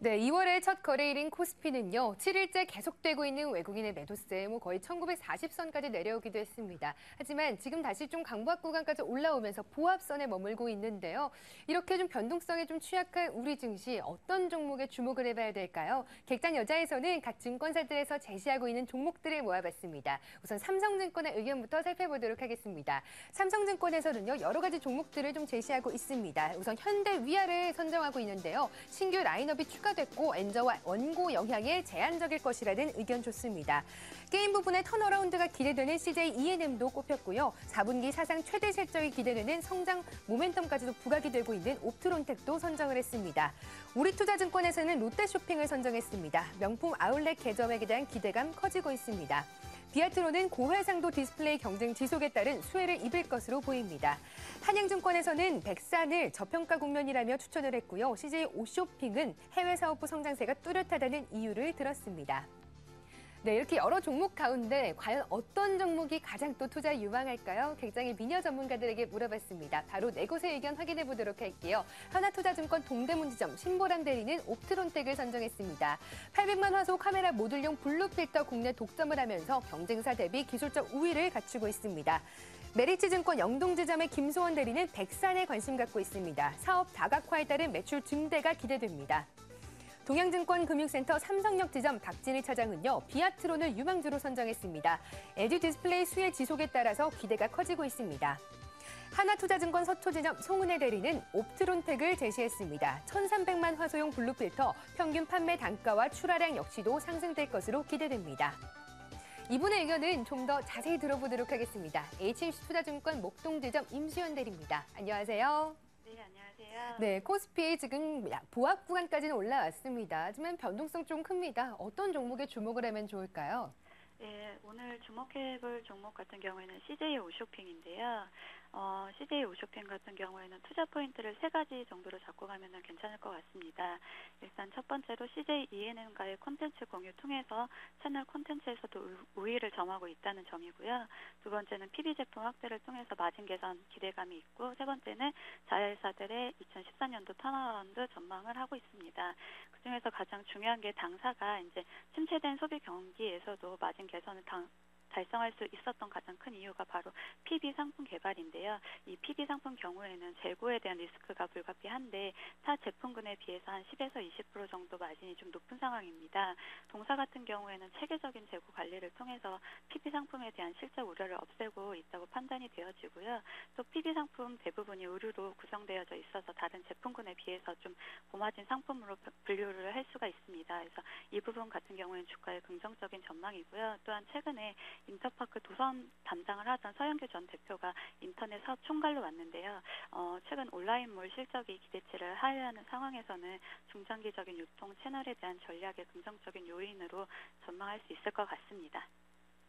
네, 2월의 첫 거래일인 코스피는요, 7일째 계속되고 있는 외국인의 매도세, 거의 1940선까지 내려오기도 했습니다. 하지만 지금 다시 좀 강보합 구간까지 올라오면서 보합선에 머물고 있는데요. 이렇게 좀 변동성에 좀 취약한 우리 증시, 어떤 종목에 주목을 해봐야 될까요? 객장 여자에서는 각 증권사들에서 제시하고 있는 종목들을 모아봤습니다. 우선 삼성증권의 의견부터 살펴보도록 하겠습니다. 삼성증권에서는요, 여러 가지 종목들을 좀 제시하고 있습니다. 우선 현대위아를 선정하고 있는데요. 신규 라인업이 추가됐고 엔저와 원고 영향에 제한적일 것이라는 의견 좋습니다. 게임 부분의 턴어라운드가 기대되는 CJ E&M도 꼽혔고요. 4분기 사상 최대 실적이 기대되는 성장 모멘텀까지도 부각이 되고 있는 옵트론텍도 선정을 했습니다. 우리투자증권에서는 롯데쇼핑을 선정했습니다. 명품 아울렛 개점에 대한 기대감 커지고 있습니다. 비아트로는 고해상도 디스플레이 경쟁 지속에 따른 수혜를 입을 것으로 보입니다. 한양증권에서는 백산을 저평가 국면이라며 추천을 했고요. CJ 오쇼핑은 해외 사업부 성장세가 뚜렷하다는 이유를 들었습니다. 네, 이렇게 여러 종목 가운데 과연 어떤 종목이 가장 또 투자에 유망할까요? 객장의 미녀 전문가들에게 물어봤습니다. 바로 네 곳의 의견 확인해 보도록 할게요. 하나투자증권 동대문지점 신보람 대리는 옵트론텍을 선정했습니다. 800만 화소 카메라 모듈용 블루필터 국내 독점을 하면서 경쟁사 대비 기술적 우위를 갖추고 있습니다. 메리츠증권 영동지점의 김소원 대리는 백산에 관심 갖고 있습니다. 사업 다각화에 따른 매출 증대가 기대됩니다. 동양증권 금융센터 삼성역 지점 박진희 차장은요, 비아트론을 유망주로 선정했습니다. LG 디스플레이 수혜 지속에 따라서 기대가 커지고 있습니다. 하나투자증권 서초지점 송은혜 대리는 옵트론텍을 제시했습니다. 1,300만 화소용 블루필터 평균 판매 단가와 출하량 역시도 상승될 것으로 기대됩니다. 이분의 의견은 좀 더 자세히 들어보도록 하겠습니다. HBC투자증권 목동지점 임수연 대리입니다. 안녕하세요. 네, 안녕하세요. 네, 코스피 지금 보합 구간까지는 올라왔습니다. 하지만 변동성 좀 큽니다. 어떤 종목에 주목을 하면 좋을까요? 네, 오늘 주목해볼 종목 같은 경우에는 CJ 오쇼핑인데요. CJ 오쇼핑 같은 경우에는 투자 포인트를 3가지 정도로 잡고 가면 괜찮을 것 같습니다. 일단 첫 번째로 CJ E&M과의 콘텐츠 공유 통해서 채널 콘텐츠에서도 우위를 점하고 있다는 점이고요. 두 번째는 PB 제품 확대를 통해서 마진 개선 기대감이 있고, 세 번째는 자회사들의 2014년도 턴어라운드 전망을 하고 있습니다. 그중에서 가장 중요한 게 당사가 이제 침체된 소비 경기에서도 마진 개선을 달성할 수 있었던 가장 큰 이유가 바로 PB 상품 개발인데요. 이 PB 상품 경우에는 재고에 대한 리스크가 불가피한데 타 제품군에 비해서 한 10에서 20% 정도 마진이 좀 높은 상황입니다. 동사 같은 경우에는 체계적인 재고 관리를 통해서 PB 상품에 대한 실적 우려를 없애고 있다고 판단이 되어지고요. 또 PB 상품 대부분이 의류로 구성되어져 있어서 다른 제품군에 비해서 좀 고마진 상품으로 분류를 할 수가 있습니다. 그래서 이 부분 같은 경우에는 주가의 긍정적인 전망이고요. 또한 최근에 인터파크 도선 담당을 하던 서영규 전 대표가 인터넷 사업 총괄로 왔는데요. 최근 온라인몰 실적이 기대치를 하회하는 상황에서는 중장기적인 유통 채널에 대한 전략의 긍정적인 요인으로 전망할 수 있을 것 같습니다.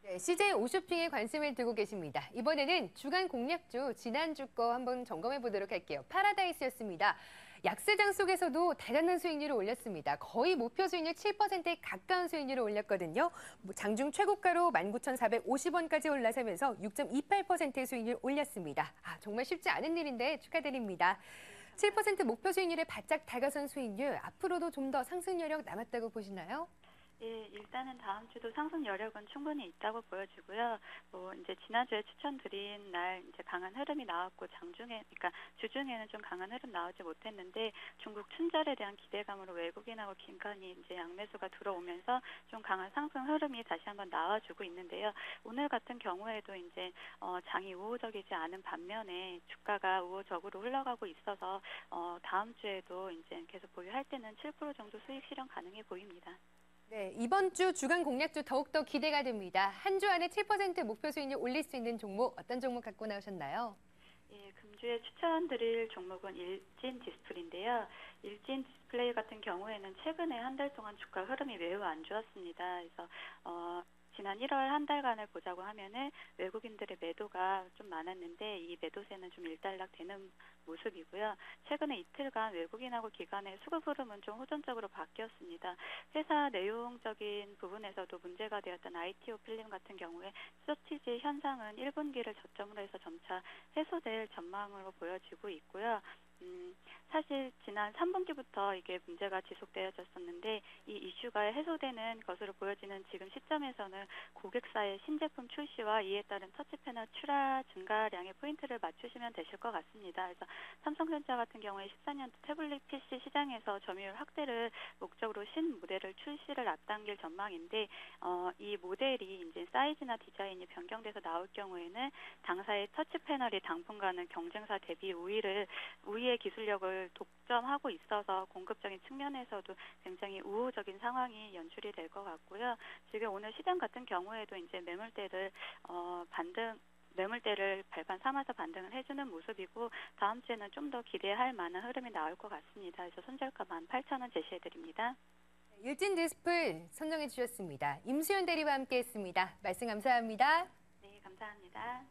네, CJ 오쇼핑에 관심을 두고 계십니다. 이번에는 주간 공략주 지난주 거 한번 점검해 보도록 할게요. 파라다이스였습니다. 약세장 속에서도 대단한 수익률을 올렸습니다. 거의 목표 수익률 7%에 가까운 수익률을 올렸거든요. 장중 최고가로 19,450원까지 올라서면서 6.28%의 수익률을 올렸습니다. 정말 쉽지 않은 일인데 축하드립니다. 7% 목표 수익률에 바짝 다가선 수익률, 앞으로도 좀 더 상승 여력 남았다고 보시나요? 예, 일단은 다음 주도 상승 여력은 충분히 있다고 보여지고요. 이제 지난주에 추천드린 날 이제 강한 흐름이 나왔고 그러니까 주중에는 좀 강한 흐름 나오지 못했는데 중국 춘절에 대한 기대감으로 외국인하고 긴간이 이제 양매수가 들어오면서 좀 강한 상승 흐름이 다시 한번 나와주고 있는데요. 오늘 같은 경우에도 이제 장이 우호적이지 않은 반면에 주가가 우호적으로 흘러가고 있어서 다음 주에도 이제 계속 보유할 때는 7% 정도 수익 실현 가능해 보입니다. 네, 이번 주 주간 공략주 더욱더 기대가 됩니다. 한 주 안에 7% 목표 수익률 올릴 수 있는 종목, 어떤 종목 갖고 나오셨나요? 예, 금주에 추천드릴 종목은 일진 디스플레이인데요. 일진 디스플레이 같은 경우에는 최근에 한 달 동안 주가 흐름이 매우 안 좋았습니다. 그래서 지난 1월 한 달간을 보자고 하면은 외국인들의 매도가 좀 많았는데 이 매도세는 좀 일단락되는 모습이고요. 최근에 이틀간 외국인하고 기관의 수급 흐름은 좀 호전적으로 바뀌었습니다. 회사 내용적인 부분에서도 문제가 되었던 ITO 필름 같은 경우에 쇼티지 현상은 1분기를 저점으로 해서 점차 해소될 전망으로 보여지고 있고요. 사실 지난 3분기부터 이게 문제가 지속되어졌었는데 이 이슈가 해소되는 것으로 보여지는 지금 시점에서는 고객사의 신제품 출시와 이에 따른 터치 패널 출하 증가량의 포인트를 맞추시면 되실 것 같습니다. 그래서 삼성전자 같은 경우에 14년도 태블릿 PC 시장에서 점유율 확대를 목적으로 신 모델을 출시를 앞당길 전망인데 이 모델이 이제 사이즈나 디자인이 변경돼서 나올 경우에는 당사의 터치 패널이 당분간은 경쟁사 대비 우위의 기술력을 독점하고 있어서 공급적인 측면에서도 굉장히 우호적인 상황이 연출이 될 것 같고요. 지금 오늘 시장 같은 경우에도 이제 매물대를 발판 삼아서 반등을 해주는 모습이고 다음 주에는 좀 더 기대할 만한 흐름이 나올 것 같습니다. 그래서 손절가 18,000원 제시해드립니다. 일진 디스플 선정해 주셨습니다. 임수연 대리와 함께했습니다. 말씀 감사합니다. 네, 감사합니다.